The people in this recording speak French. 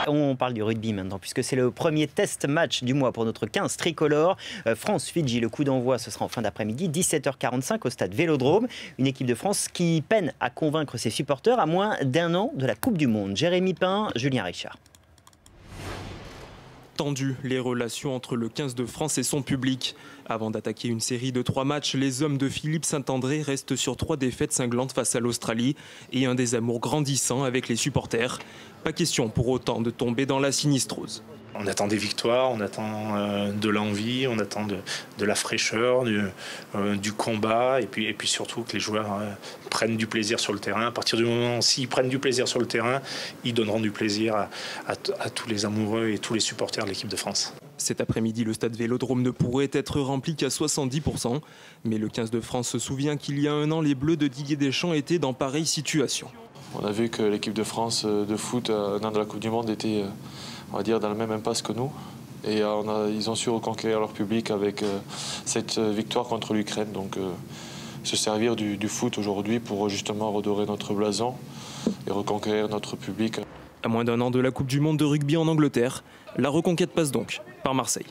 On parle du rugby maintenant, puisque c'est le premier test match du mois pour notre 15 tricolore. France-Fidji, le coup d'envoi, ce sera en fin d'après-midi, 17h45 au stade Vélodrome. Une équipe de France qui peine à convaincre ses supporters à moins d'1 an de la Coupe du Monde. Jérémy Pain, Julien Richard. Tendues les relations entre le 15 de France et son public. Avant d'attaquer une série de 3 matchs, les hommes de Philippe Saint-André restent sur 3 défaites cinglantes face à l'Australie et un désamour grandissant avec les supporters. Pas question pour autant de tomber dans la sinistrose. On attend des victoires, on attend de l'envie, on attend de la fraîcheur, du combat et puis surtout que les joueurs prennent du plaisir sur le terrain. À partir du moment où s'ils prennent du plaisir sur le terrain, ils donneront du plaisir à tous les amoureux et tous les supporters de l'équipe de France. Cet après-midi, le stade Vélodrome ne pourrait être rempli qu'à 70%. Mais le 15 de France se souvient qu'il y a 1 an, les Bleus de Didier Deschamps étaient dans pareille situation. On a vu que l'équipe de France de foot, à 1 an de la Coupe du Monde, était, on va dire, dans la même impasse que nous. Et ils ont su reconquérir leur public avec cette victoire contre l'Ukraine. Donc se servir du foot aujourd'hui pour justement redorer notre blason et reconquérir notre public. À moins d'1 an de la Coupe du Monde de rugby en Angleterre, la reconquête passe donc par Marseille.